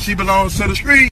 She belongs to the street.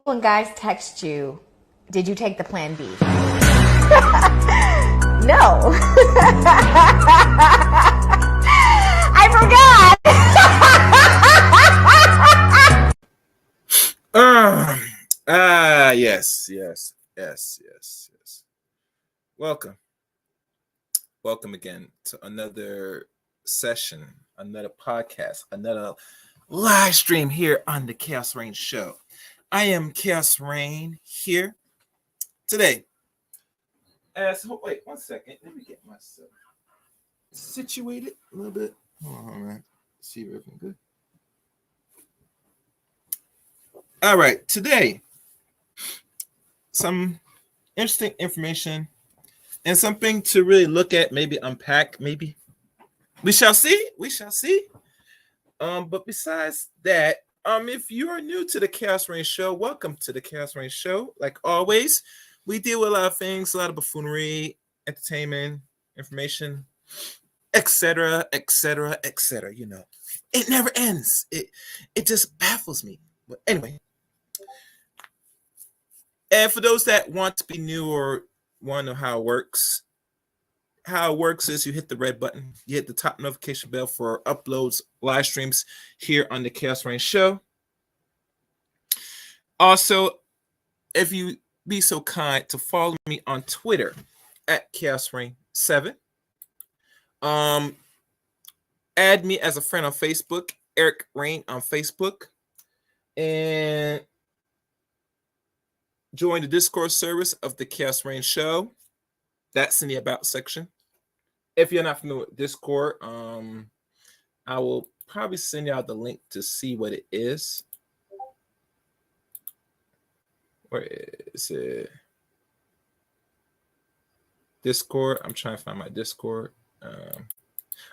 when guys text you, did you take the plan B? No. I forgot. Yes. Welcome again to another session, another podcast, another live stream here on the Chaos Rain Show. I am Chaos Rain here today. Wait 1 second. Let me get myself situated a little bit. Hold on, man. See if everything good. All right, today, some interesting information and something to really look at, maybe unpack, maybe. We shall see. But besides that, if you are new to the Chaos Rain Show, welcome to the Chaos Rain Show. Like always, we deal with a lot of things, a lot of buffoonery, entertainment, information, etc. You know, it never ends. It just baffles me. But anyway, and for those that want to be new or want to know how it works is you hit the red button, you hit the top notification bell for uploads, live streams here on the Chaos Rain Show. Also, if you be so kind to follow me on Twitter at Chaos Rain 7. Add me as a friend on Facebook, Eric Rain on Facebook, and join the Discord service of the Chaos Rain Show. That's in the About section. If you're not familiar with Discord, I will probably send you out the link to see what it is. Where is it? Discord. I'm trying to find my Discord.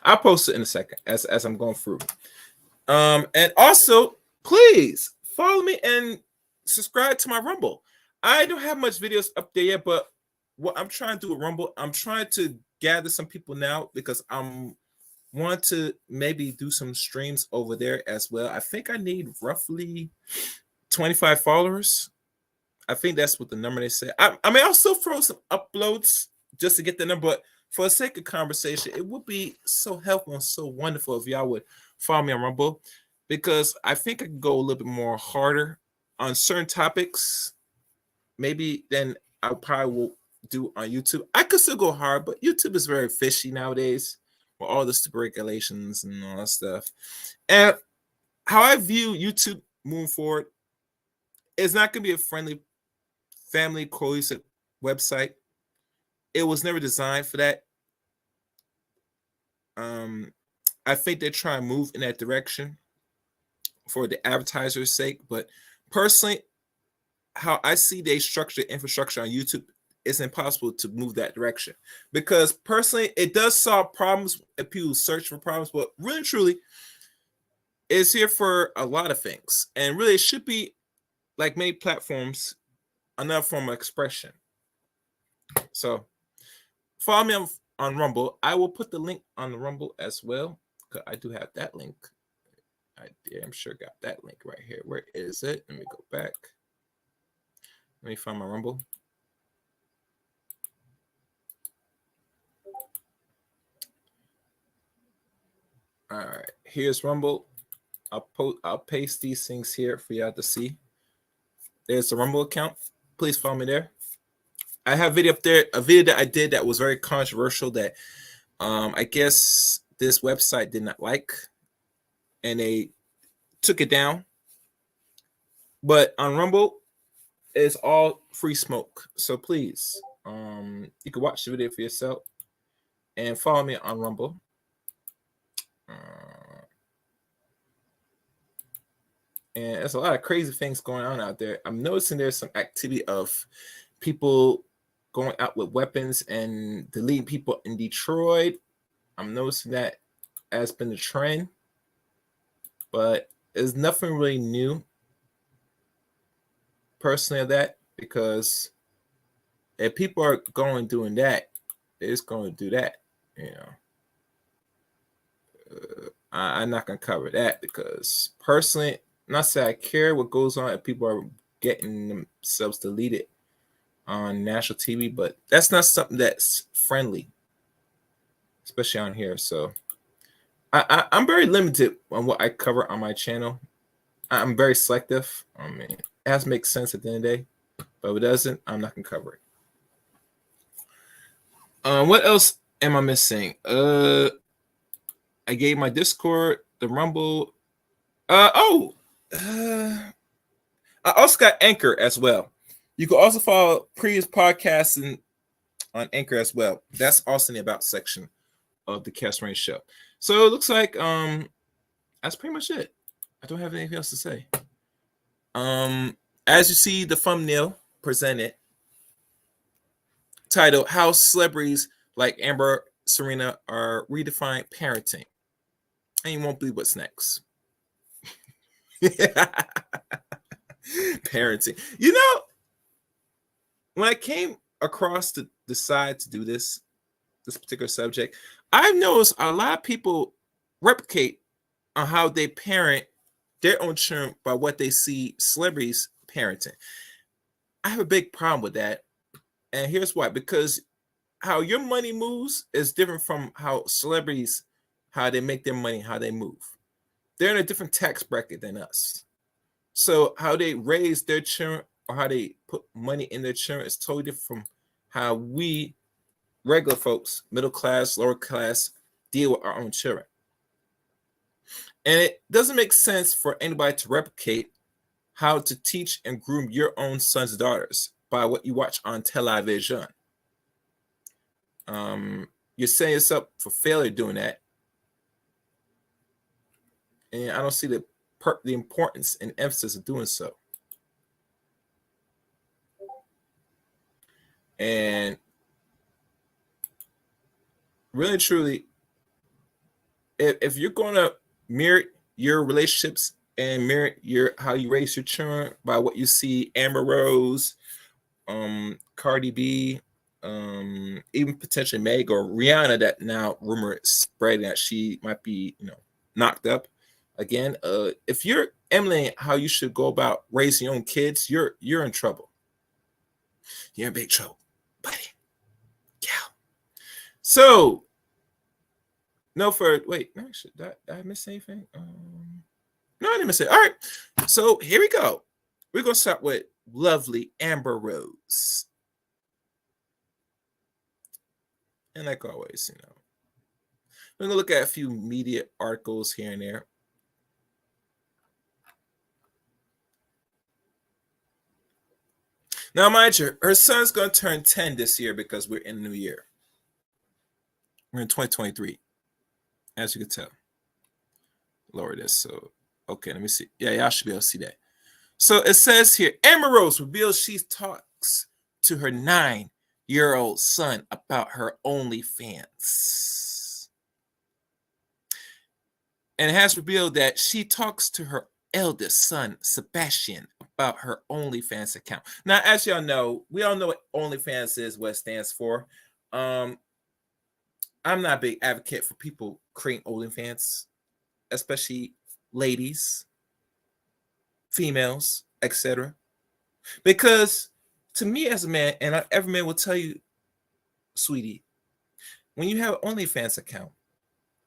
I'll post it in a second as I'm going through. And also, please follow me and subscribe to my Rumble. I don't have much videos up there yet, but what I'm trying to do with Rumble, I'm trying to gather some people now because I'm want to maybe do some streams over there as well. I think I need roughly 25 followers. I think that's what the number they say. I mean, I'll still throw some uploads just to get the number, but for the sake of conversation, it would be so helpful and so wonderful if y'all would follow me on Rumble, because I think I can go a little bit more harder on certain topics, maybe than I probably will do on YouTube. I could still go hard, but YouTube is very fishy nowadays with all the stupid regulations and all that stuff. And how I view YouTube moving forward is not going to be a friendly, family, cohesive website. It was never designed for that. I think they're trying to move in that direction for the advertiser's sake, but personally, how I see they structure infrastructure on YouTube, it's impossible to move that direction, because personally, it does solve problems if people search for problems, but really, truly, it's here for a lot of things, and really, it should be like many platforms, another form of expression. So, follow me on Rumble. I will put the link on the Rumble as well, because I do have that link. I damn sure got that link right here. Where is it? Let me go back. Let me find my Rumble. All right, here's Rumble. I'll paste these things here for y'all to see. There's the Rumble account. Please follow me there. I have a video up there, a video that I did that was very controversial that I guess this website did not like, and they took it down. But on Rumble, it's all free smoke. So please, you can watch the video for yourself and follow me on Rumble. And there's a lot of crazy things going on out there. I'm noticing there's some activity of people going out with weapons and deleting people in Detroit. I'm noticing that has been the trend, but there's nothing really new personally of that, because if people are going doing that, they're just going to do that, you know. I'm not going to cover that, because personally, not say I care what goes on if people are getting themselves deleted on national TV, but that's not something that's friendly, especially on here. So I'm very limited on what I cover on my channel. I'm very selective. I mean, it has to make sense at the end of the day, but if it doesn't, I'm not gonna cover it. What else am I missing? I gave my Discord, the Rumble. I also got Anchor as well. You can also follow previous podcasts on Anchor as well. That's also in the About section of the Cast Range Show. So it looks like that's pretty much it. I don't have anything else to say. As you see, the thumbnail presented, titled "How Celebrities Like Amber, Serena Are Redefining Parenting," and you won't believe what's next. Parenting. You know, when I came across to decide to do this particular subject, I've noticed a lot of people replicate on how they parent their own children by what they see celebrities parenting. I have a big problem with that, and here's why: because how your money moves is different from how celebrities, how they make their money, how they move. They're in a different tax bracket than us. So how they raise their children or how they put money in their children is totally different from how we regular folks, middle class, lower class, deal with our own children. And it doesn't make sense for anybody to replicate how to teach and groom your own sons and daughters by what you watch on television. You're setting yourself up for failure doing that. And I don't see the importance and emphasis of doing so. And really, truly, if you're going to mirror your relationships and mirror how you raise your children by what you see Amber Rose, Cardi B, even potentially Meg or Rihanna, that now rumor is spreading that she might be, knocked up again. If you're emulating how you should go about raising your own kids, you're in trouble. You're in big trouble, buddy. Yeah. So, wait, did I miss anything? No, I didn't miss it. All right. So here we go. We're gonna start with lovely Amber Rose. And like always, we're gonna look at a few media articles here and there. Now, mind you, her son's gonna turn 10 this year because we're in the new year. We're in 2023, as you can tell. Lower this. So, okay, let me see. Yeah, y'all should be able to see that. So it says here, Amber Rose reveals she talks to her 9-year-old son about her OnlyFans. And has revealed that she talks to her eldest son, Sebastian, about her OnlyFans account. Now, as y'all know, we all know what OnlyFans is, what it stands for. I'm not a big advocate for people creating OnlyFans, especially ladies, females, etc. Because to me as a man, and every man will tell you, sweetie, when you have an OnlyFans account,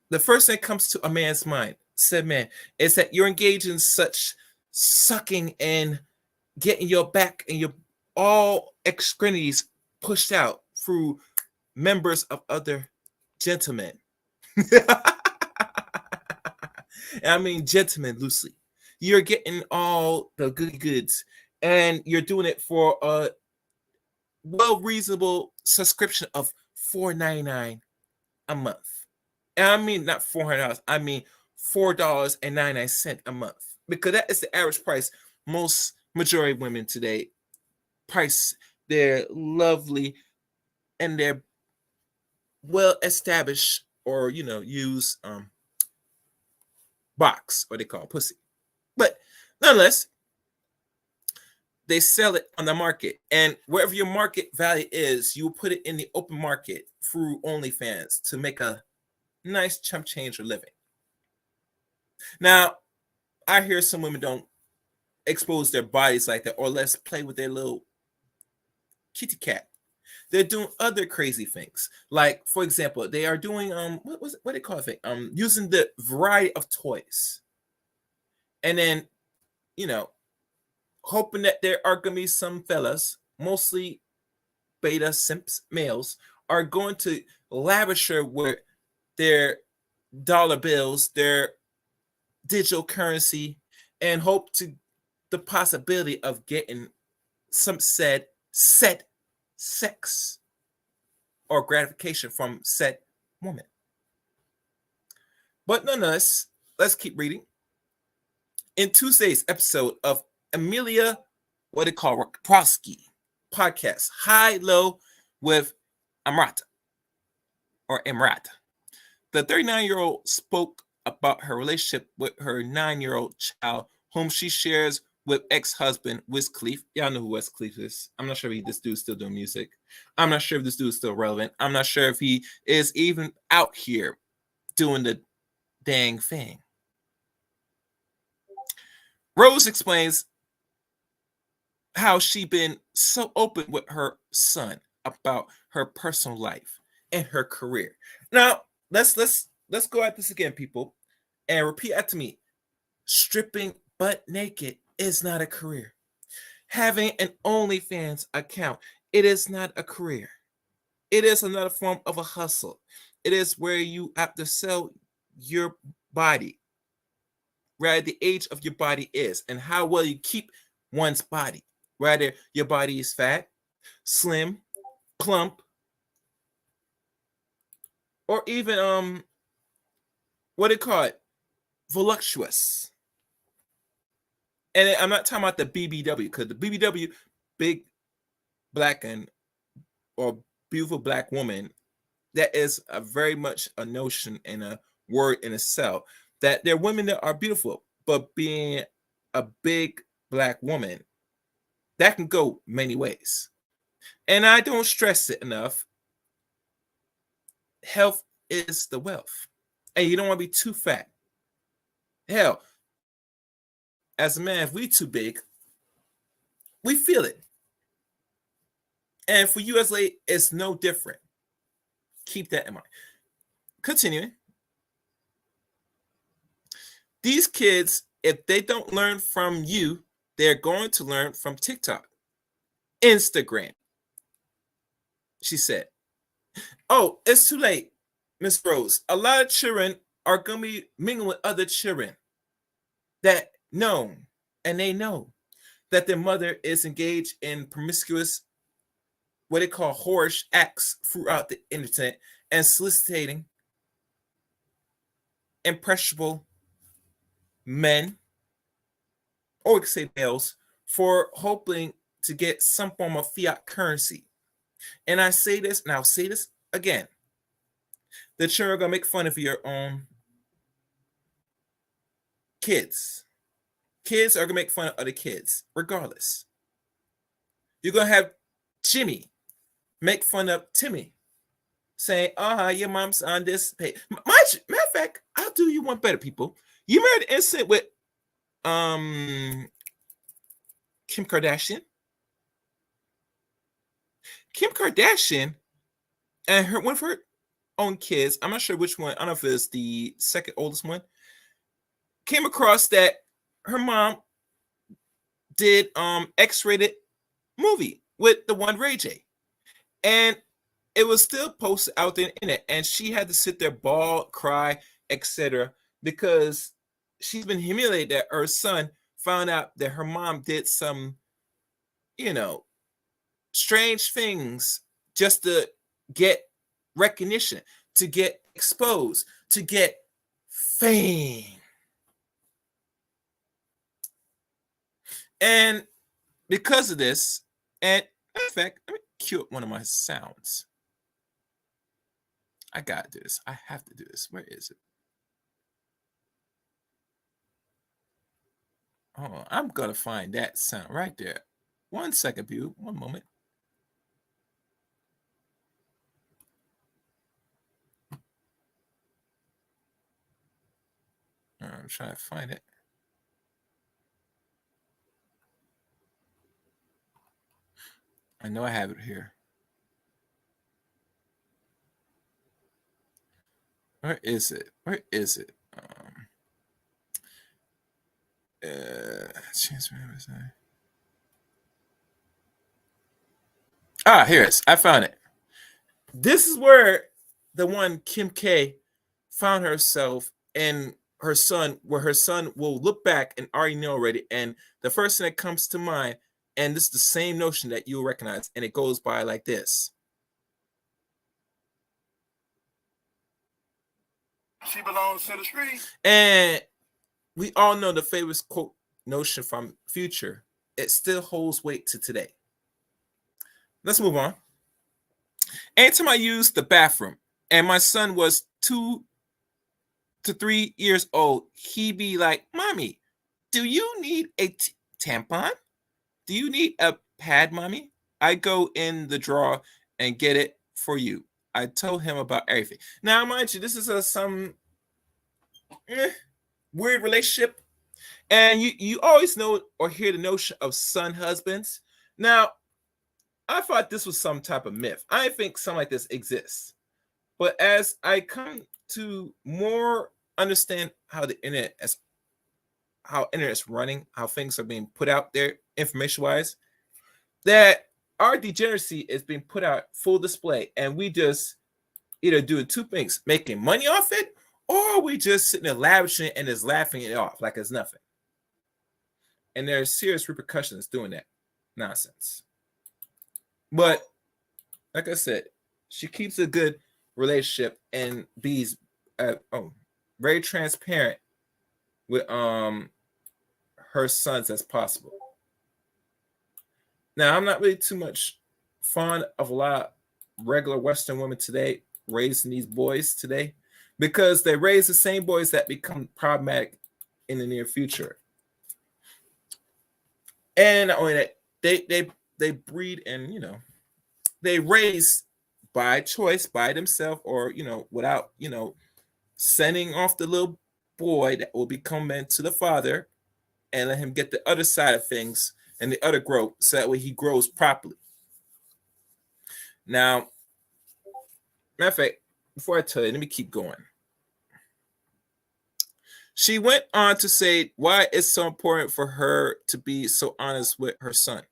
the first thing that comes to a man's mind, said man, is that you're engaged in such sucking and getting your back and your all extremities pushed out through members of other gentlemen. I mean gentlemen loosely. You're getting all the goody goods, and you're doing it for a reasonable subscription of $4.99 a month. And I mean not $400, I mean $4.99 a month, because that is the average price most majority of women today price their lovely and their well established or use box, or they call pussy. But nonetheless, they sell it on the market, and wherever your market value is, you will put it in the open market through OnlyFans to make a nice chump change or living. Now, I hear some women don't expose their bodies like that, or let's play with their little kitty cat. They're doing other crazy things. Like, for example, they are doing what they call it? Using the variety of toys. And then, you know, hoping that there are gonna be some fellas, mostly beta simps males, are going to lavish with their dollar bills, their digital currency, and hope to the possibility of getting some set sex or gratification from said woman. But nonetheless, let's keep reading. In Tuesday's episode of Amelia, what they call Prosky podcast, High Low with Amrata or Emrat, the 39-year-old spoke about her relationship with her 9-year-old child, whom she shares with ex-husband Wiz Khalifa. Y'all know who Wiz Khalifa is. I'm not sure if this dude's still doing music. I'm not sure if this dude's still relevant. I'm not sure if he is even out here doing the dang thing. Rose explains how she been so open with her son about her personal life and her career. Now, let's go at this again, people, and repeat after me. Stripping butt naked is not a career. Having an OnlyFans account, it is not a career. It is another form of a hustle. It is where you have to sell your body, where the age of your body is, and how well you keep one's body. Whether your body is fat, slim, plump, or even what do you call it? Voluptuous. And I'm not talking about the BBW, because the BBW, big black and or beautiful black woman, that is a very much a notion and a word in itself. That there are women that are beautiful, but being a big black woman, that can go many ways. And I don't stress it enough. Health is the wealth. And you don't want to be too fat. Hell, as a man, if we too big, we feel it. And for you as lady, it's no different. Keep that in mind. Continuing. These kids, if they don't learn from you, they're going to learn from TikTok, Instagram. She said, "Oh, it's too late, Miss Rose. A lot of children are going to be mingling with other children that know, and they know that their mother is engaged in promiscuous, what they call whorish acts throughout the internet and soliciting impressionable men, or we could say males, for hoping to get some form of fiat currency." And I say this, and I'll say this again. The children are going to make fun of your own kids. Kids are going to make fun of other kids, regardless. You're going to have Jimmy make fun of Timmy, saying, your mom's on this page. Matter of fact, I'll do you one better, people. You remember the incident with Kim Kardashian? Kim Kardashian and one of her own kids, I'm not sure which one, I don't know if it's the second oldest one, came across that her mom did X-rated movie with the one Ray J. And it was still posted out there in it, and she had to sit there, bawl, cry, etc., because she's been humiliated that her son found out that her mom did some, strange things just to get recognition, to get exposed, to get fame. And because of this, and in fact, let me cue up one of my sounds. I gotta do this. I have to do this. Where is it? Oh, I'm gonna find that sound right there. 1 second, view. 1 moment. I'm trying to find it. I know I have it here. Where is it? Where is it? Here it is. I found it. This is where the one Kim K found herself and her son, where her son will look back and already know already. And the first thing that comes to mind, and this is the same notion that you'll recognize, and it goes by like this. She belongs to the street. And we all know the famous quote notion from Future. It still holds weight to today. Let's move on. Anytime I used the bathroom and my son was 2 to 3 years old, he'd be like, "Mommy, do you need a tampon? Do you need a pad, Mommy? I go in the drawer and get it for you." I told him about everything. Now, mind you, this is some weird relationship. And you always know or hear the notion of son husbands. Now, I thought this was some type of myth. I think something like this exists. But as I come to more understand how the internet is running, how things are being put out there information-wise, that our degeneracy is being put out full display, and we just either doing two things, making money off it, or we just sitting there lavishing and just laughing it off like it's nothing. And there's serious repercussions doing that nonsense. But like I said, she keeps a good relationship and be's very transparent with her sons as possible. Now, I'm not really too much fond of a lot of regular Western women today raising these boys today, because they raise the same boys that become problematic in the near future. And not only that, they breed and they raise by choice, by themselves, or without sending off the little boy that will become meant to the father and let him get the other side of things and the other growth, so that way he grows properly. Now, matter of fact, before I tell you, let me keep going. She went on to say why it's so important for her to be so honest with her son.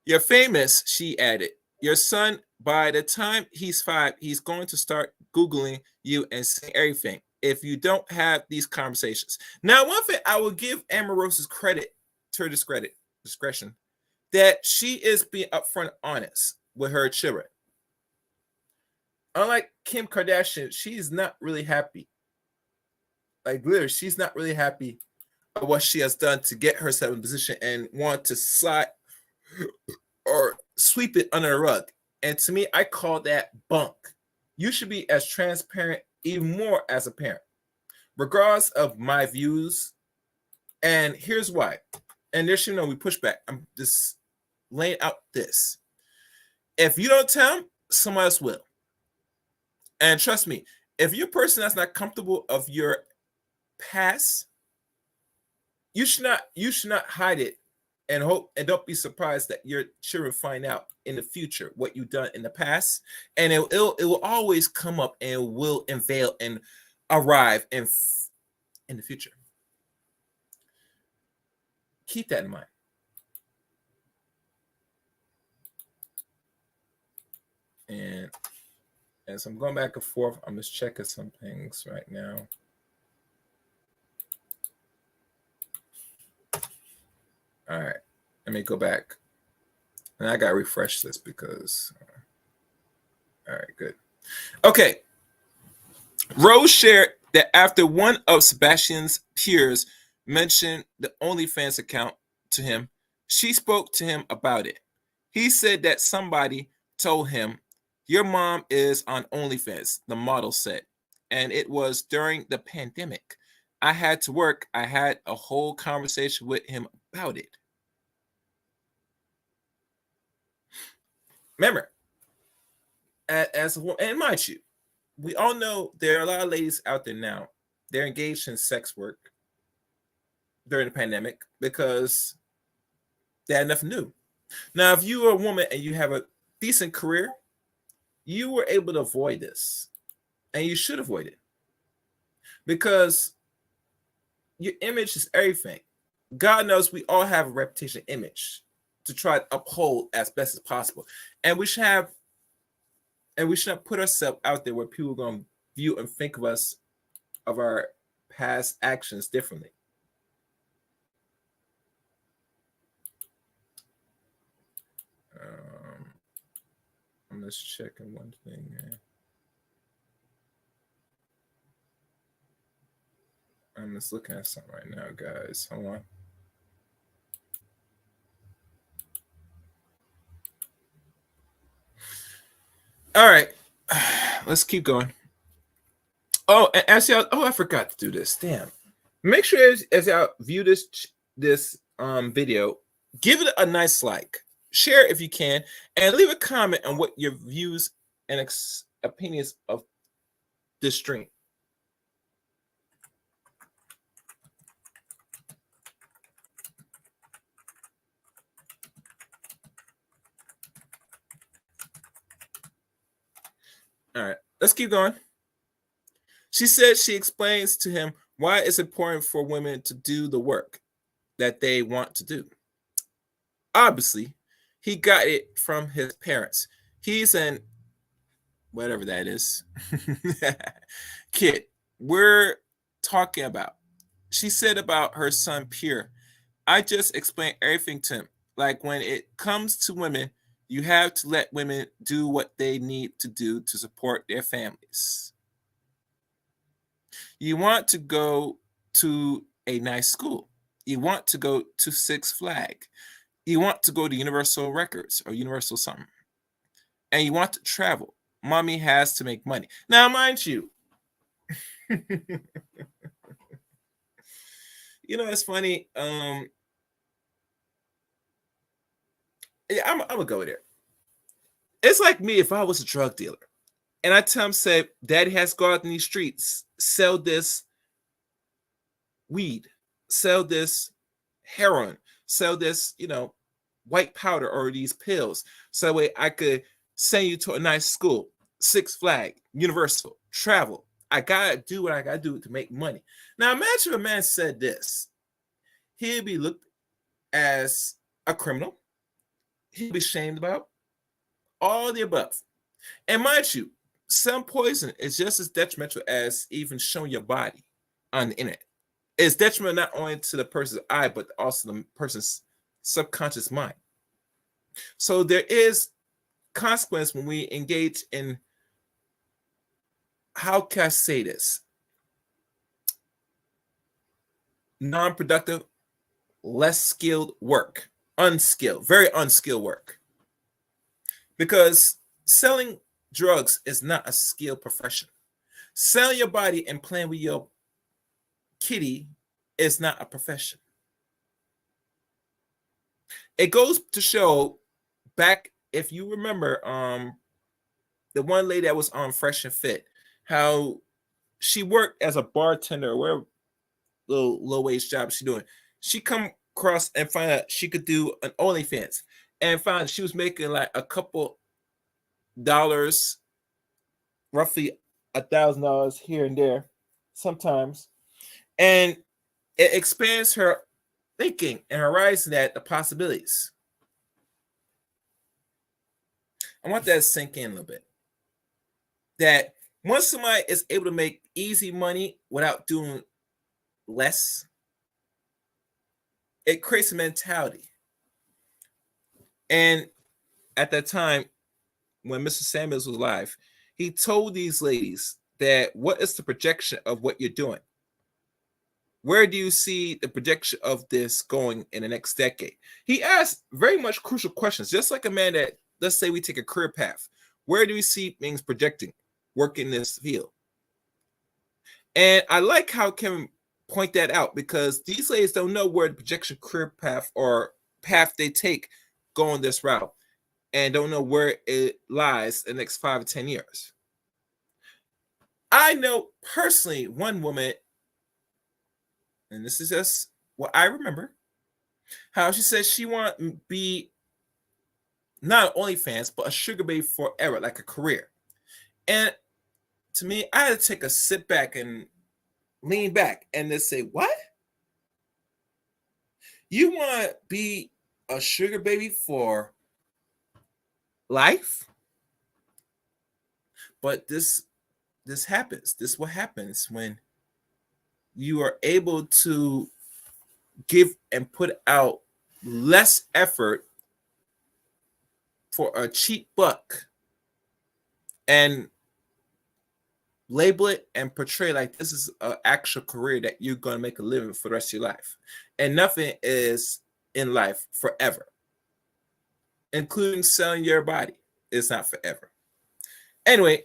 "You're famous," she added. "Your son, by the time he's 5, he's going to start Googling you and saying everything if you don't have these conversations." Now, one thing I will give Amber Rose's credit, to her discretion, that she is being upfront honest with her children. Unlike Kim Kardashian, she's not really happy. Like, literally, she's not really happy at what she has done to get herself in a position and want to slide or sweep it under the rug. And to me, I call that bunk. You should be as transparent, even more as a parent, regardless of my views. And here's why. And there should we push back. I'm just laying out this. If you don't tell them, someone else will. And trust me, if you're a person that's not comfortable of your past, you should not hide it and hope, and don't be surprised that your children find out in the future what you've done in the past, and it will always come up and it will unveil and arrive in the future. Keep that in mind. And as I'm going back and forth, I'm just checking some things right now. All right, let me go back. And I got to refresh this because, all right, good. Okay. Rose shared that after one of Sebastian's peers mentioned the OnlyFans account to him, she spoke to him about it. He said that somebody told him, "Your mom is on OnlyFans," the model said. "And it was during the pandemic. I had to work. I had a whole conversation with him about it." Remember, and mind you, we all know there are a lot of ladies out there now. They're engaged in sex work during the pandemic because They had nothing new. Now, if you are a woman and you have a decent career, you were able to avoid this, and you should avoid it because your image is everything. God knows we all have a reputation image to try to uphold as best as possible, and we should have, and we should not put ourselves out there where people are going to view and think of us, of our past actions differently. I'm just checking one thing here. I'm just looking at something right now, guys. Hold on. All right, let's keep going. Oh, and as y'all, I forgot to do this. Damn. Make sure as y'all view this video, give it a nice like, share if you can, and leave a comment on what your views and opinions of this stream. All right, let's keep going. She said she explains to him why it's important for women to do the work that they want to do. Obviously, he got it from his parents. He's an whatever that is kid we're talking about. She said about her son Pierre, I just explained everything to him. Like when it comes to women, you have to let women do what they need to do to support their families. You want to go to a nice school. You want to go to Six Flag. You want to go to Universal Records or Universal something. And you want to travel. Mommy has to make money. Now, mind you, you know, it's funny. Yeah, I'm gonna go there. It's like me if I was a drug dealer and I tell him, say, Daddy has to go out in these streets, sell this weed, sell this heroin, sell this, white powder or these pills. So that way I could send you to a nice school, Six Flag, Universal, travel. I gotta do what I gotta do to make money. Now imagine if a man said this. He'd be looked as a criminal. He'd be shamed about all the above. And mind you, some poison is just as detrimental as even showing your body on the internet. It's detrimental not only to the person's eye, but also the person's subconscious mind. So there is consequence when we engage in, how can I say this? Non-productive, less skilled work, unskilled, very unskilled work. Because selling drugs is not a skilled profession. Selling your body and playing with your kitty is not a profession. It goes to show back, if you remember, the one lady that was on Fresh and Fit, how she worked as a bartender or whatever little low wage job she doing. She come across and find out she could do an OnlyFans and found she was making like a couple dollars, roughly $1,000 here and there sometimes, and it expands her thinking and horizon at the possibilities. I want that to sink in a little bit. That once somebody is able to make easy money without doing less, it creates a mentality. And at that time, when Mr. Samuels was alive, he told these ladies that what is the projection of what you're doing? Where do you see the projection of this going in the next decade? He asked very much crucial questions, just like a man that, let's say we take a career path. Where do we see things projecting, work in this field? And I like how Kevin point that out, because these ladies don't know where the projection career path or path they take going this route, and don't know where it lies in the next 5 to 10 years. I know personally one woman, and this is just what I remember, how she said she want to be not OnlyFans, but a sugar baby forever, like a career. And to me, I had to take a sit back and lean back and just say, what? You want to be a sugar baby for life? But this happens. This is what happens when you are able to give and put out less effort for a cheap buck and label it and portray like this is an actual career that you're going to make a living for the rest of your life. And nothing is in life forever, including selling your body. It's not forever. Anyway,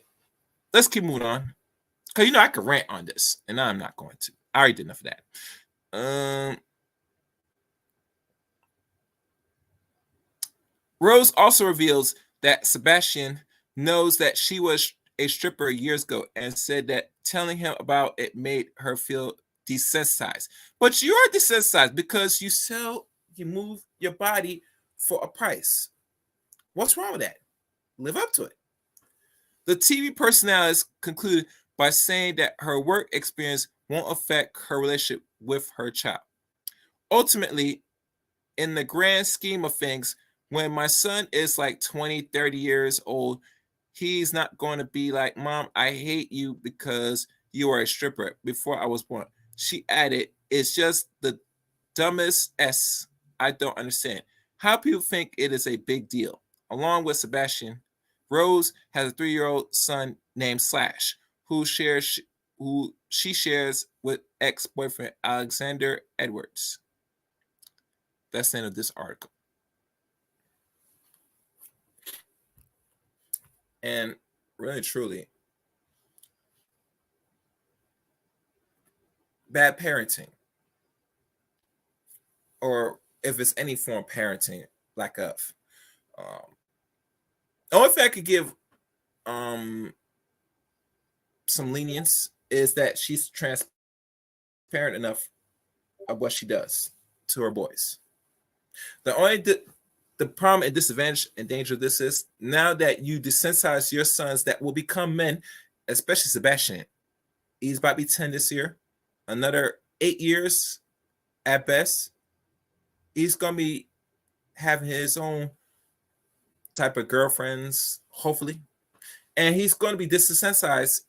let's keep moving on, because I could rant on this, and I'm not going to. I already did enough of that. Rose also reveals that Sebastian knows that she was a stripper years ago and said that telling him about it made her feel desensitized. But you're desensitized because you move your body for a price. What's wrong with that? Live up to it. The TV personality concluded by saying that her work experience won't affect her relationship with her child. Ultimately, in the grand scheme of things, when my son is like 20, 30 years old, he's not going to be like, Mom, I hate you because you are a stripper before I was born. She added, it's just the dumbest S I don't understand. How people think it is a big deal. Along with Sebastian, Rose has a 3-year-old son named Slash, who she shares with ex-boyfriend Alexander Edwards. That's the end of this article. And really, truly, bad parenting, or if it's any form of parenting, lack of. The only thing I could give some lenience is that she's transparent enough of what she does to her boys. The problem and disadvantage and danger of this is now that you desensitize your sons that will become men, especially Sebastian. He's about to be 10 this year. Another 8 years at best. He's going to be having his own type of girlfriends, hopefully. And he's going to be desensitized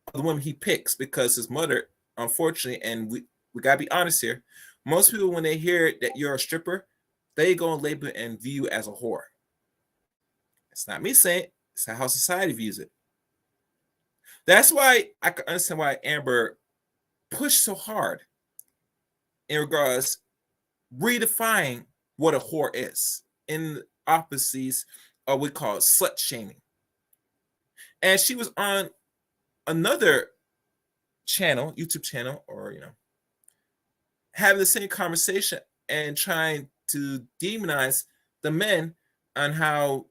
of the women he picks because his mother, unfortunately, and we got to be honest here, most people, when they hear that you're a stripper, they go and label it and view you as a whore. It's not me saying it. It's how society views it. That's why I can understand why Amber pushed so hard in regards redefining what a whore is in opposites of what we call slut shaming. And she was on another channel, YouTube channel, or having the same conversation and trying to demonize the men on how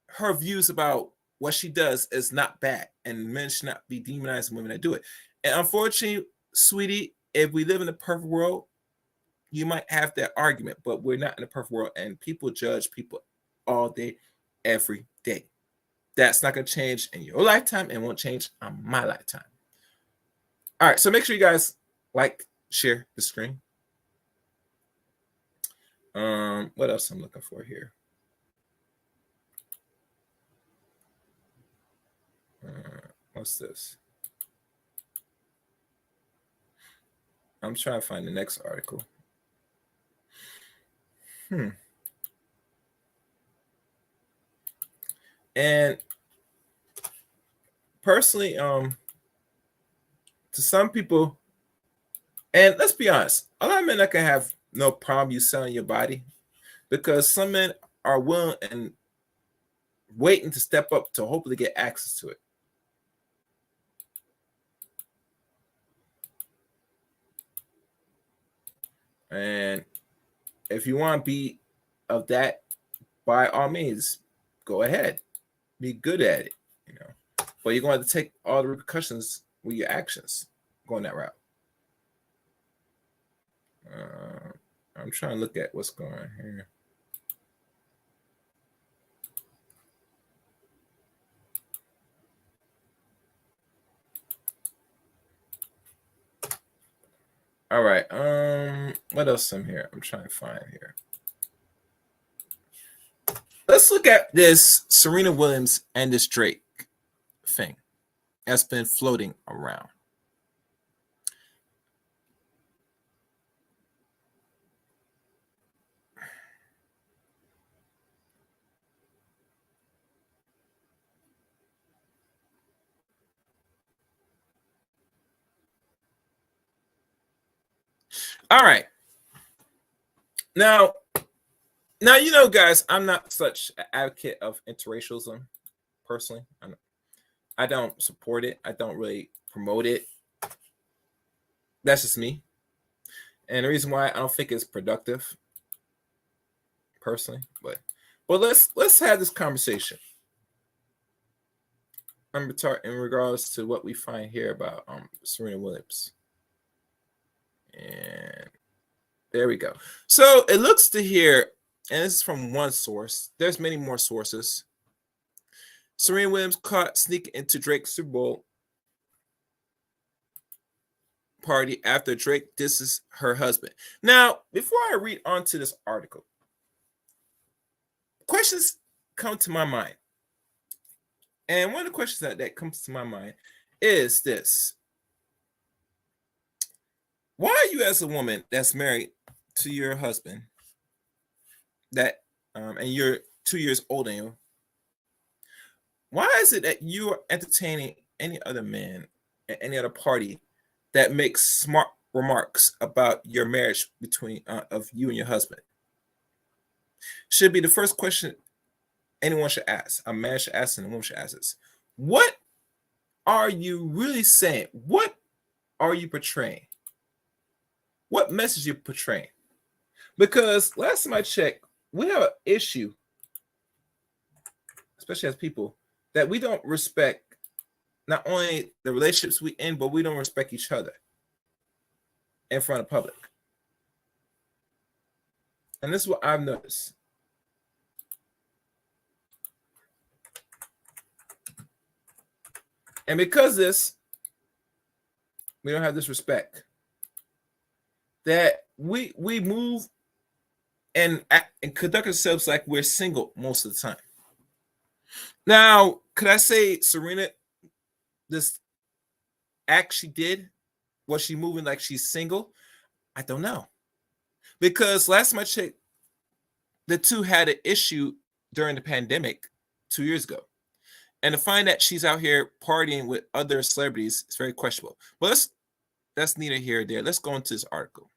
her views about what she does is not bad, and men should not be demonizing women that do it. And unfortunately, sweetie, if we live in a perfect world, you might have that argument, but we're not in a perfect world, and people judge people all day, every day. That's not going to change in your lifetime and won't change on my lifetime. All right, so make sure you guys like, share the screen. What else I'm looking for here? What's this? I'm trying to find the next article. And personally, to some people, and let's be honest, a lot of men that can have no problem you selling your body, because some men are willing and waiting to step up to hopefully get access to it. And if you want to be of that, by all means, go ahead. Be good at it, But you're going to have to take all the repercussions with your actions going that route. I'm I'm trying to look at what's going on here. All right. What else in here? I'm trying to find here. Let's look at this Serena Williams and this Drake thing that's been floating around. All right. Now, you know, guys, I'm not such an advocate of interracialism personally. I don't support it. I don't really promote it. That's just me. And the reason why I don't think it's productive personally, but let's have this conversation in regards to what we find here about Serena Williams. And there we go. So it looks to here, and this is from one source. There's many more sources. Serena Williams caught sneaking into Drake's Super Bowl party after Drake disses her husband. Now, before I read on to this article, questions come to my mind. And one of the questions that comes to my mind is this. Why are you, as a woman that's married to your husband, that and you're 2 years older than you, why is it that you are entertaining any other man at any other party that makes smart remarks about your marriage between of you and your husband? Should be the first question anyone should ask. A man should ask and a woman should ask this. What are you really saying? What are you portraying? What message you portraying? Because last time I checked, we have an issue, especially as people, that we don't respect not only the relationships we in, but we don't respect each other in front of public. And this is what I've noticed. And because this, we don't have this respect, that we move and act and conduct ourselves like we're single most of the time. Now, could I say Serena, this act she did, was she moving like she's single? I don't know. Because last time I checked, the two had an issue during the pandemic 2 years ago. And to find that she's out here partying with other celebrities is very questionable. But that's neither here nor there. Let's go into this article.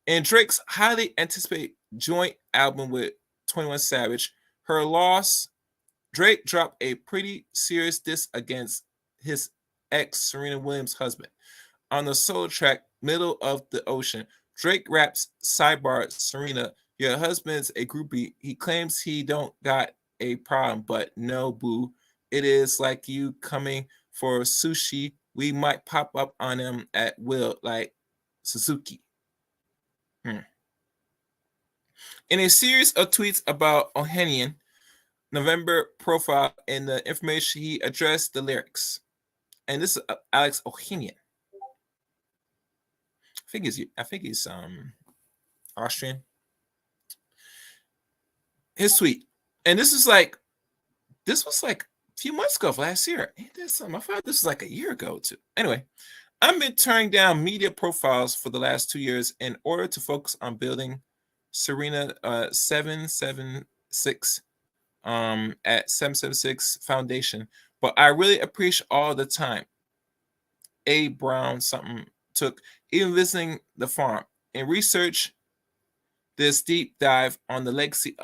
In Drake's highly anticipated joint album with 21 Savage, her loss, Drake dropped a pretty serious diss against his ex Serena Williams' husband. On the solo track, Middle of the Ocean, Drake raps, sidebar, Serena, your husband's a groupie. He claims he don't got a problem, but no, boo. It is like you coming for sushi. We might pop up on him at will, like Suzuki. In a series of tweets about Ohanian, November profile, in the information he addressed the lyrics. And this is Alex Ohanian. I think he's Austrian. His tweet. And this was like a few months ago, last year. Ain't that something? I thought this was like a year ago too. Anyway, I've been turning down media profiles for the last 2 years in order to focus on building Serena 776 at 776 Foundation. But I really appreciate all the time A. Brown something took, even visiting the farm, and research this deep dive on the legacy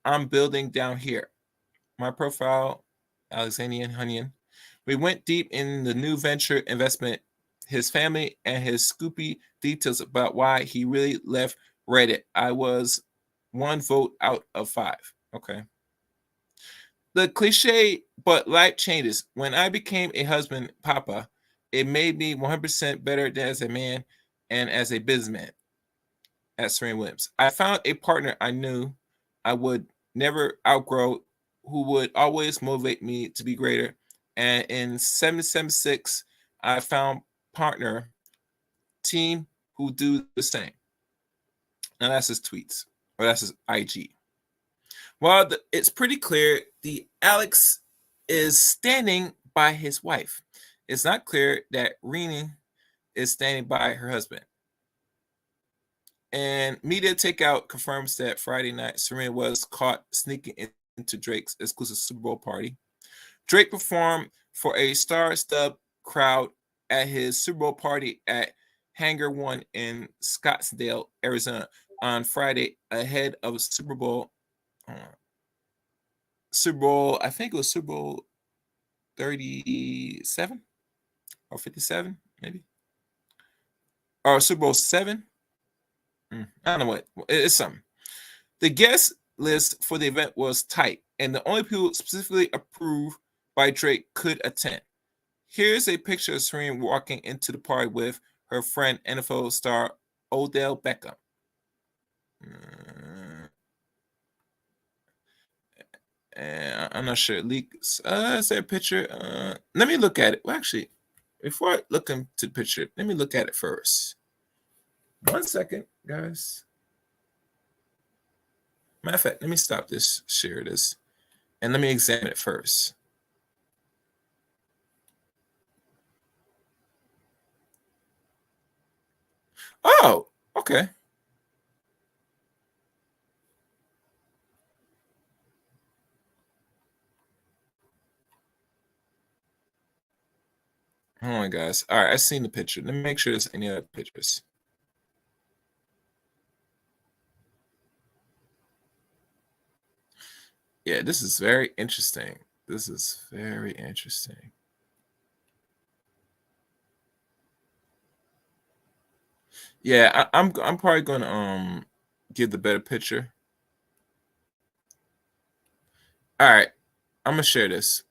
I'm building down here. My profile, Alexandrian Hunnion. We went deep in the new venture investment, his family, and his scoopy details about why he really left Reddit. I was 1 vote out of 5. Okay. The cliche, but life changes. When I became a husband, papa, it made me 100% better as a man and as a businessman. at Serena Williams. I found a partner I knew I would never outgrow, who would always motivate me to be greater. And in 776, I found partner team who do the same. Now that's his tweets, or that's his IG. Well, it's pretty clear the Alex is standing by his wife. It's not clear that Reena is standing by her husband. And media takeout confirms that Friday night, Serena was caught sneaking into Drake's exclusive Super Bowl party. Drake performed for a star-studded crowd at his Super Bowl party at Hangar One in Scottsdale, Arizona, on Friday ahead of Super Bowl. I think it was Super Bowl 37 or 57, maybe, or Super Bowl 7. I don't know what. It's something. The guest list for the event was tight, and the only people specifically approved by Drake could attend. Here's a picture of Serena walking into the party with her friend NFL star Odell Beckham. And I'm not sure. Leaks. Is there a picture? Let me look at it. Well, actually, before I look into the picture, let me look at it first. 1 second, guys. Matter of fact, let me stop this, share this, and let me examine it first. Oh, okay. Hold on, guys. All right, I've seen the picture. Let me make sure there's any other pictures. Yeah, this is very interesting. This is very interesting. Yeah, I'm probably gonna give the better picture. All right, I'm gonna share this.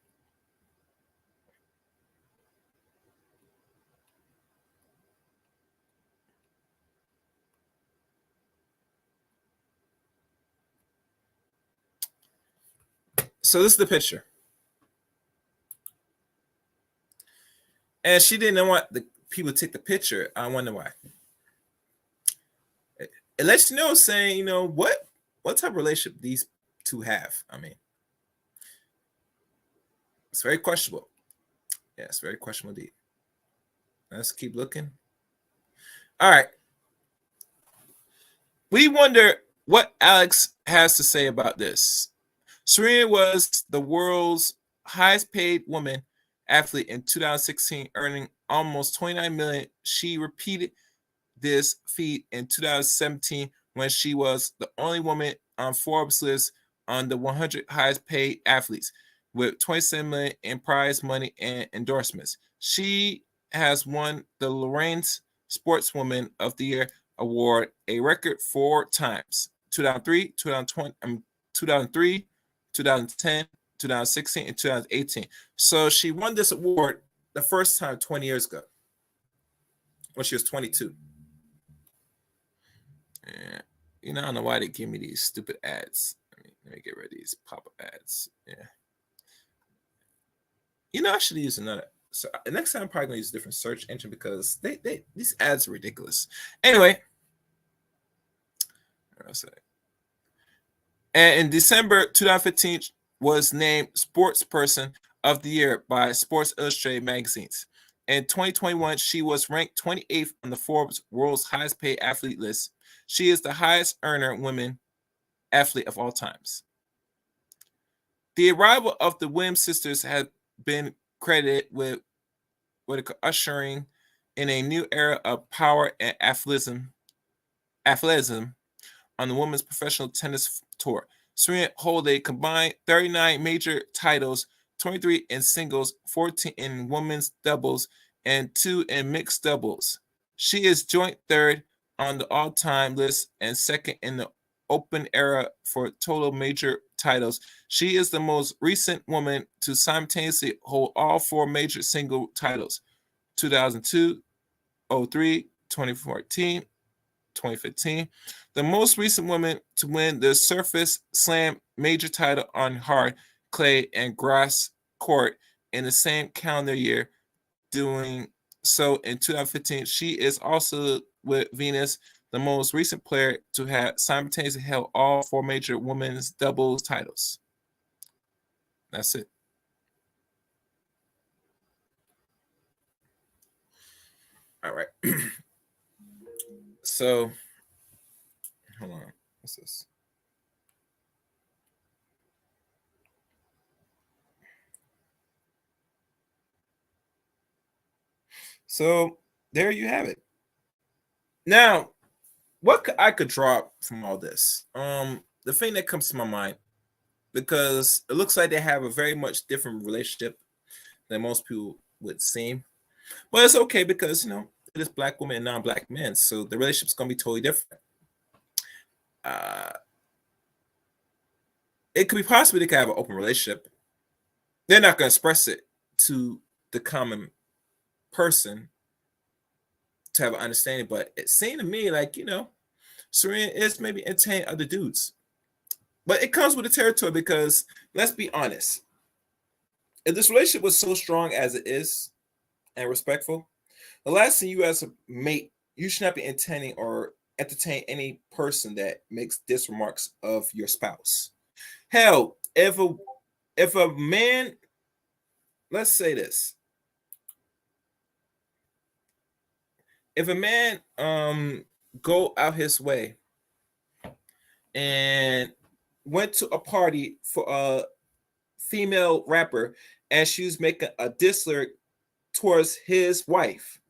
So this is the picture. And she didn't want the people to take the picture. I wonder why. It lets you know, saying, what type of relationship these two have. I mean, it's very questionable. Yeah, it's very questionable indeed. Let's keep looking. All right. We wonder what Alex has to say about this. Serena was the world's highest paid woman athlete in 2016, earning almost 29 million. She repeated this feat in 2017 when she was the only woman on Forbes list on the 100 highest paid athletes with 27 million in prize money and endorsements. She has won the Lorraine's Sportswoman of the Year award a record 4 times: 2003, 2020, 2003, 2010, 2016, and 2018. So she won this award the first time 20 years ago when she was 22. Yeah. I don't know why they give me these stupid ads. Let me get rid of these pop-up ads. Yeah. I should use another. So next time I'm probably gonna use a different search engine because these ads are ridiculous. Anyway. And in December 2015 was named Sports Person of the Year by Sports Illustrated magazines. In 2021, she was ranked 28th on the Forbes World's Highest Paid Athlete list. She is the highest earner women athlete of all times. The arrival of the Williams sisters has been credited with ushering in a new era of power and athleticism on the women's professional tennis tour. Serena holds a combined 39 major titles, 23 in singles, 14 in women's doubles, and 2 in mixed doubles. She is joint third on the all-time list and second in the open era for total major titles. She is the most recent woman to simultaneously hold all 4 major single titles: 2002, 03, 2014, 2015. The most recent woman to win the Surface Slam major title on hard, clay, and grass court in the same calendar year, doing so in 2015. She is also with Venus, the most recent player to have simultaneously held all 4 major women's doubles titles. That's it. All right. So, hold on. What's this? So, there you have it. Now, what I could draw from all this? The thing that comes to my mind, because it looks like they have a very much different relationship than most people would seem. But it's okay because, it is black women and non-black men, so the relationship's going to be totally different. It could be possible they could have an open relationship. They're not going to express it to the common person to have an understanding, but it seemed to me like, Serena is maybe entertaining other dudes. But it comes with the territory because, let's be honest, if this relationship was so strong as it is and respectful, the last thing you as a mate, you should not be intending or entertain any person that makes diss remarks of your spouse. Hell, if a man, let's say this, if a man go out his way and went to a party for a female rapper and she was making a diss lyric towards his wife,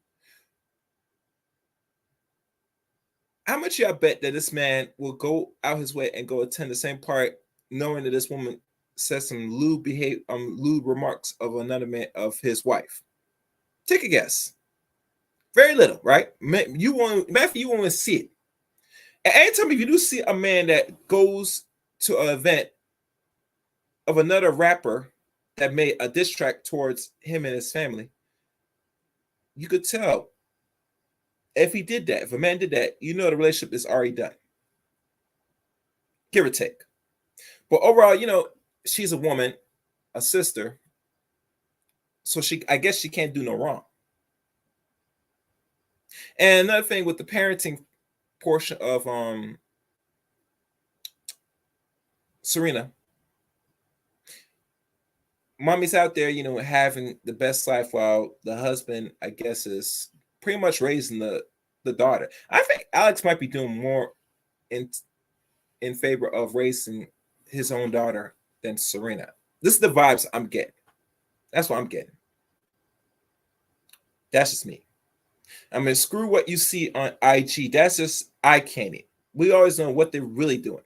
how much y'all bet that this man will go out his way and go attend the same party knowing that this woman says some lewd remarks of another man of his wife? Take a guess. Very little, right? You won't see it. And anytime if you do see a man that goes to an event of another rapper that made a diss track towards him and his family, you could tell if he did that, if a man did that, the relationship is already done. Give or take. But overall, she's a woman, a sister, so I guess she can't do no wrong. And another thing with the parenting portion of Serena, mommy's out there, having the best life while the husband, I guess, is pretty much raising the daughter. I think Alex might be doing more in favor of raising his own daughter than Serena. This is the vibes I'm getting. That's what I'm getting. That's just me. I mean, screw what you see on IG. That's just eye candy. We always know what they're really doing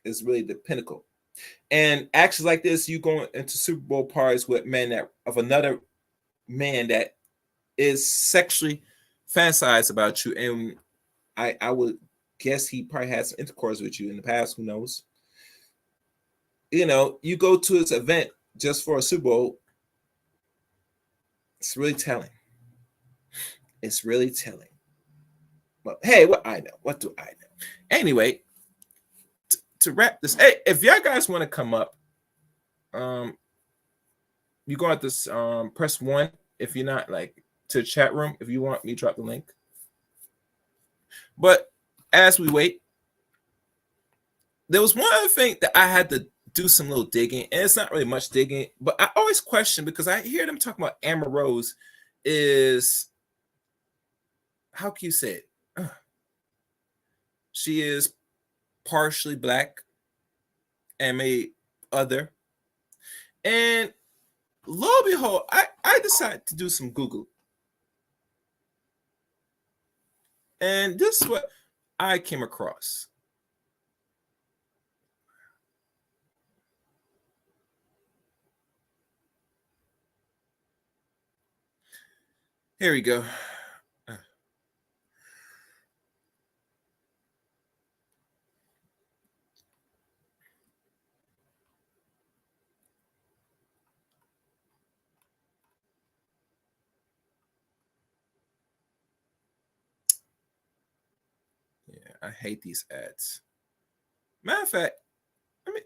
is really the pinnacle. And actions like this, you going into Super Bowl parties with men of another man that is sexually fantasized about you, and I would guess he probably had some intercourse with you in the past. Who knows? You go to his event just for a Super Bowl. It's really telling. It's really telling. But hey, what I know? What do I know? Anyway, to wrap this, hey, if y'all guys want to come up, you go at this press 1 if you're not like to the chat room. If you want me to drop the link. But as we wait, there was one other thing that I had to do some little digging, and it's not really much digging, but I always question because I hear them talking about Amber Rose is, how can you say it? She is partially black and made other. And lo and behold, I decided to do some Google. And this is what I came across. Here we go. Yeah. I hate these ads. Matter of fact,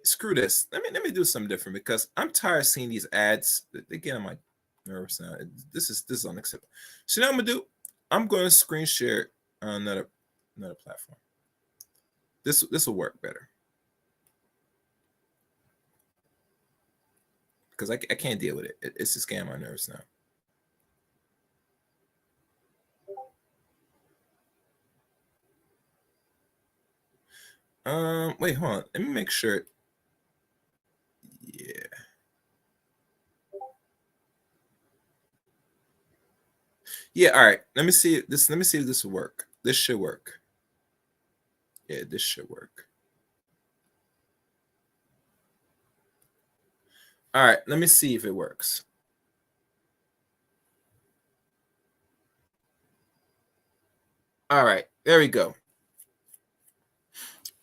screw this. Let me do something different because I'm tired of seeing these ads. They get on my nerves now. This is unacceptable. So now I'm gonna do. I'm going to screen share on another platform. This will work better because I can't deal with it. It's just getting on my nerves now. Wait, hold on. Let me make sure. Yeah. Yeah, all right. Let me see this. Let me see if this will work. This should work. Yeah, this should work. All right, let me see if it works. All right, there we go.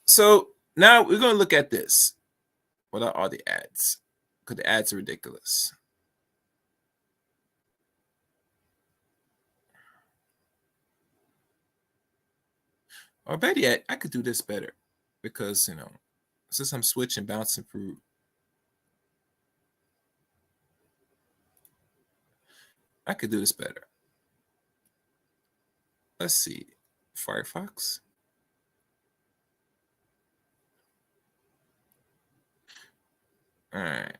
So now we're going to look at this without all the ads because the ads are ridiculous. Or better yet, I could do this better because, since I'm switching, bouncing through. I could do this better. Let's see. Firefox. All right.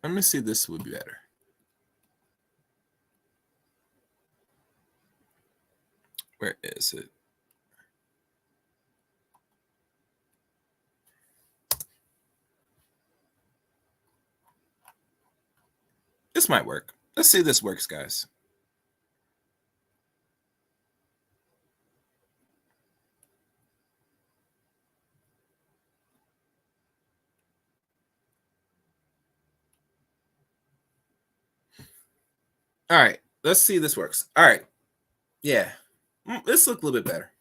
Let me see if this would be better. Where is it? This might work. Let's see if this works, guys. All right. Let's see if this works. All right. Yeah. This look a little bit better.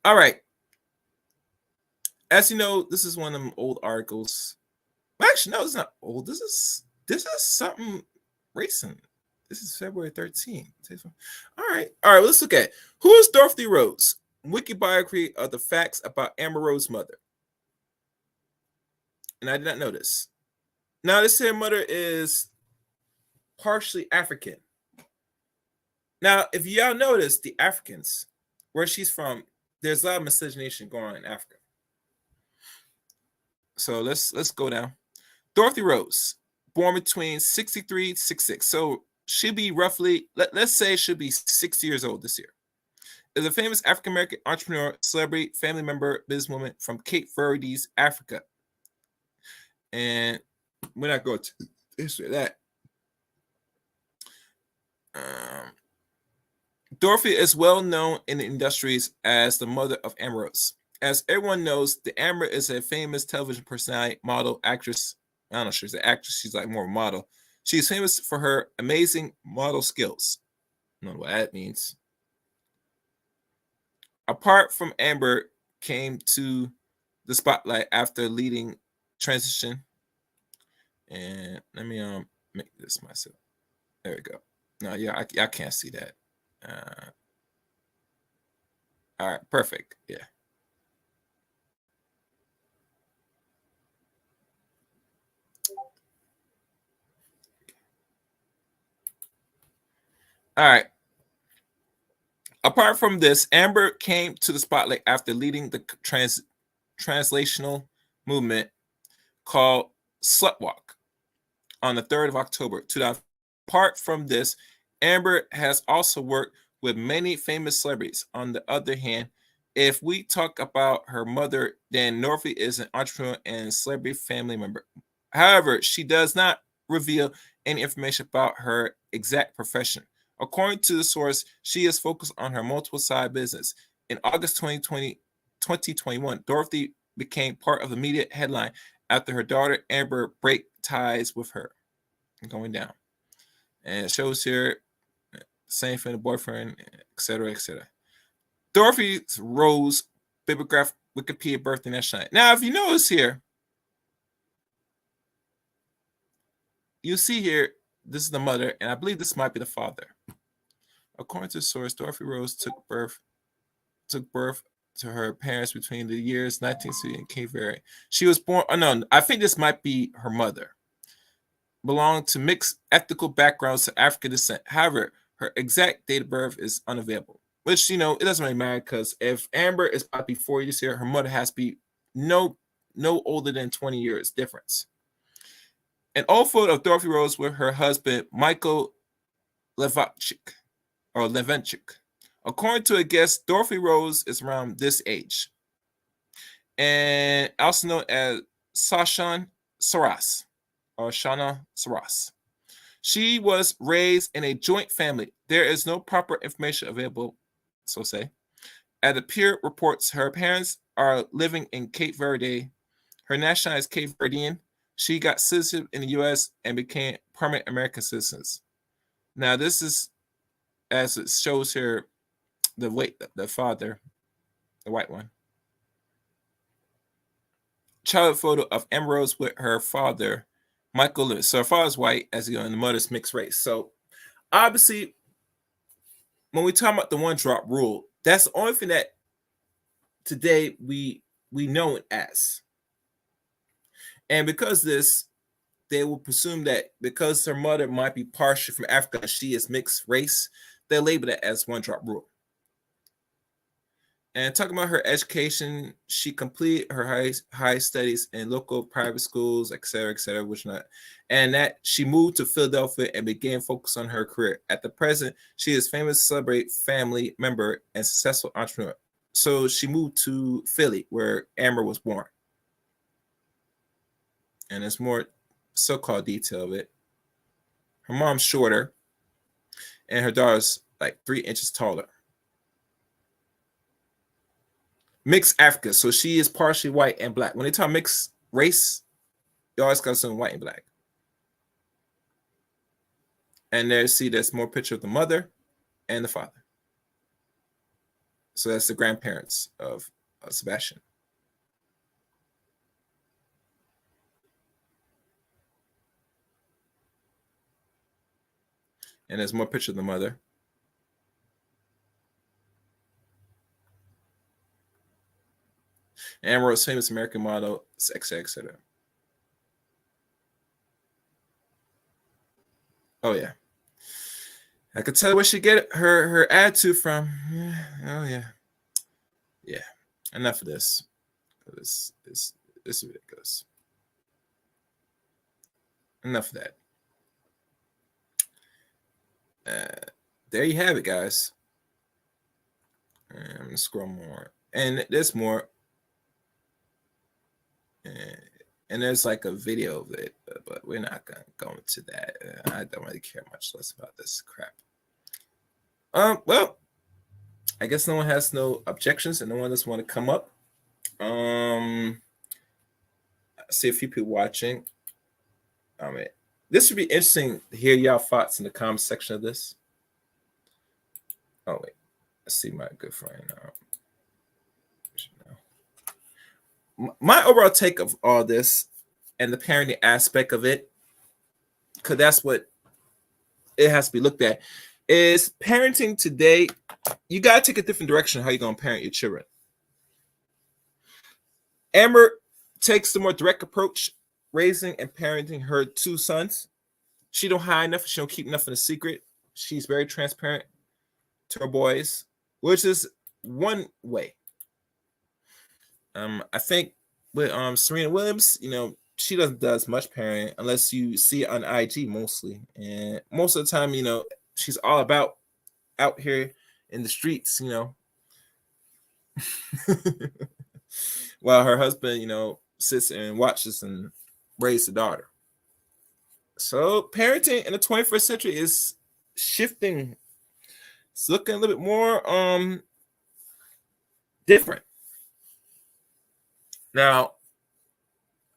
All right. As you know, this is one of them old articles. Actually, no, it's not old. This is something recent. This is February 13th. All right. Let's look at who is Dorothy Rhodes. Wiki biography of the facts about Amber Rhodes' mother. And I did not know this. Now, this here mother is partially African. Now, if y'all notice, the Africans, where she's from, there's a lot of miscegenation going on in Africa. So let's go down. Dorothy Rhodes, born between 63 to 66. So she'll be roughly, let's say she'll be 60 years old this year. Is a famous African-American entrepreneur, celebrity, family member, businesswoman from Cape Verde's Africa. And we're not going to history of that. Dorothy is well known in the industries as the mother of Amber Rhodes. As everyone knows, the Amber is a famous television personality, model, actress. I don't know if she's an actress. She's like more of a model. She's famous for her amazing model skills. I don't know what that means. Apart from Amber came to the spotlight after leading transition. And let me make this myself. There we go. No, yeah, I can't see that. All right, perfect. Yeah. All right. Apart from this, Amber came to the spotlight after leading the translational movement called Slutwalk on the 3rd of October 2000. Apart from this, Amber has also worked with many famous celebrities. On the other hand, if we talk about her mother, then Dorothy is an entrepreneur and celebrity family member. However, she does not reveal any information about her exact profession. According to the source, she is focused on her multiple side business. In August 2021, Dorothy became part of the media headline after her daughter Amber break ties with her. Going down. And it shows here, same for the boyfriend, etc., etc. Dorothy Rose, bibliograph, Wikipedia, birthday, national. Now, if you notice here, you see here, this is the mother, and I believe this might be the father. According to the source, Dorothy Rose took birth to her parents between the years 1960 and Cape Verde. She was born. Oh no, I think this might be her mother. Belonged to mixed ethnical backgrounds to African descent. However, her exact date of birth is unavailable. Which, it doesn't really matter, because if Amber is about to be 4 years here, her mother has to be no older than 20 years difference. An old photo of Dorothy Rose with her husband Michael Levanchik. According to a guest, Dorothy Rose is around this age, and also known as Sashan Saras or Shana Saras. She was raised in a joint family. There is no proper information available, so say. At the Peer reports, her parents are living in Cape Verde. Her nationality is Cape Verdean. She got citizenship in the U.S. and became permanent American citizens. Now, this is, as it shows here, the father, the white one. Child photo of Amber Rose with her father, Michael Lewis. So her father's white, and the mother's mixed race. So obviously, when we talk about the one drop rule, that's the only thing that today we know it as. And because this, they will presume that because her mother might be partially from Africa, she is mixed race, they label it as one drop rule. And talking about her education, she completed her high studies in local private schools, et cetera, which not. And that she moved to Philadelphia and began focus on her career. At the present, she is famous celebrity family member and successful entrepreneur. So she moved to Philly, where Amber was born. And there's more so-called detail of it. Her mom's shorter, and her daughter's like 3 inches taller. Mixed Africa, so she is partially white and black. When they talk mixed race, you always got some white and black. And there's more picture of the mother and the father. So that's the grandparents of Sebastian. And there's more picture of the mother. Amber Rose, famous American model, etc. Oh yeah, I could tell where she get her attitude from. Oh yeah. Enough of this. This is ridiculous. Enough of that. There you have it, guys. I'm gonna scroll more, and there's more. And there's like a video of it, but we're not gonna go into that. I don't really care much less about this crap. Well, I guess no one has no objections, and no one doesn't want to come up. I see a few people watching. This would be interesting to hear y'all thoughts in the comment section of this. Oh wait, I see my good friend. My overall take of all this and the parenting aspect of it, because that's what it has to be looked at, is parenting today. You got to take a different direction how you're going to parent your children. Amber takes the more direct approach, raising and parenting her 2 sons. She don't hide nothing. She don't keep nothing a secret. She's very transparent to her boys, which is one way. I think with Serena Williams, she doesn't does much parenting unless you see it on IG mostly, and most of the time, she's all about out here in the streets, while her husband, sits and watches and raises the daughter. So parenting in the 21st century is shifting. It's looking a little bit more different. Now,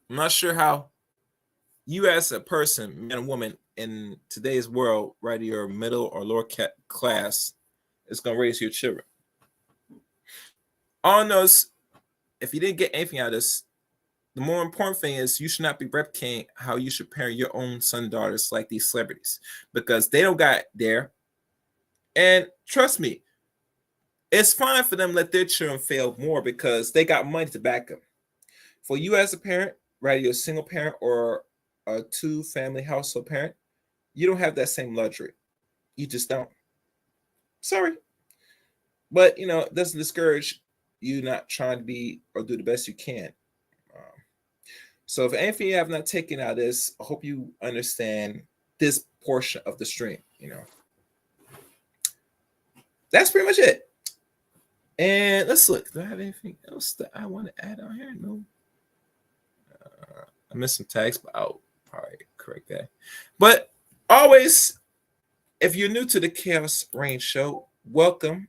I'm not sure how you as a person, man or woman, in today's world, whether you're middle or lower class, is going to raise your children. All I know is, if you didn't get anything out of this, the more important thing is you should not be replicating how you should parent your own son and daughters like these celebrities, because they don't got there. And trust me, it's fine for them to let their children fail more because they got money to back them. For you as a parent, whether you're a single parent or a two-family household parent, you don't have that same luxury. You just don't. Sorry. But, it doesn't discourage you not trying to be or do the best you can. So if anything you have not taken out of this, I hope you understand this portion of the stream. That's pretty much it. And let's look. Do I have anything else that I want to add on here? No. I missed some tags, but I'll probably correct that. But always, if you're new to the Chaos Reign Show, welcome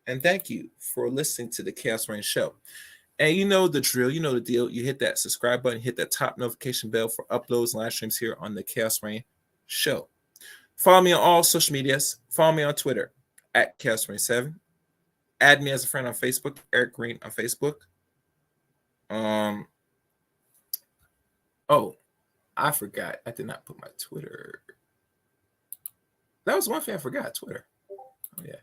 and thank you for listening to the Chaos Reign Show. And you know the drill, you know the deal. You hit that subscribe button, hit that top notification bell for uploads and live streams here on the Chaos Reign Show. Follow me on all social medias. Follow me on Twitter at Chaos Reign 7. Add me as a friend on Facebook, Eric Green on Facebook. Oh, I forgot. I did not put my Twitter. That was one thing I forgot, Twitter. Oh, yeah.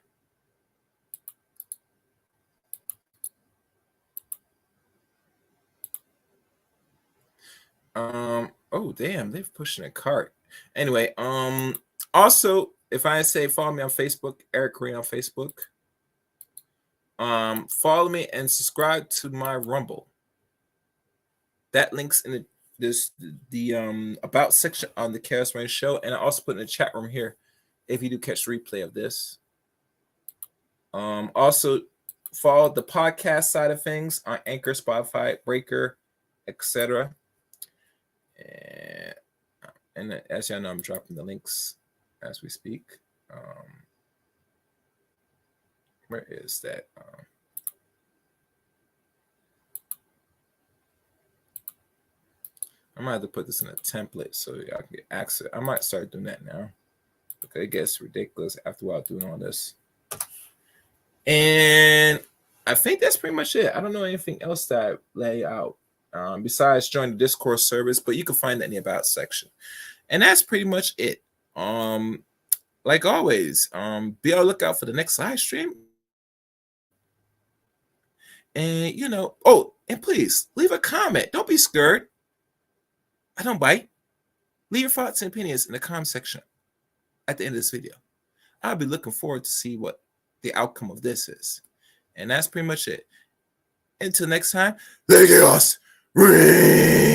Oh, damn, they're pushing a cart. Anyway, also, if I say follow me on Facebook, Eric Green on Facebook. Follow me and subscribe to my Rumble. That link's in the about section on the Chaos Reign Show, and I also put in the chat room here if you do catch the replay of this. Also follow the podcast side of things on Anchor, Spotify, Breaker, etc. And as y'all know, I'm dropping the links as we speak. Where is that? I might have to put this in a template so y'all can get access. I might start doing that now. Okay, it gets ridiculous after a while doing all this. And I think that's pretty much it. I don't know anything else that I lay out besides join the Discord service, but you can find that in the About section. And that's pretty much it. Like always, be on the lookout for the next live stream. And, and please leave a comment. Don't be scared. I don't bite. Leave your thoughts and opinions in the comment section at the end of this video. I'll be looking forward to see what the outcome of this is. And that's pretty much it. Until next time, the Chaos Reign.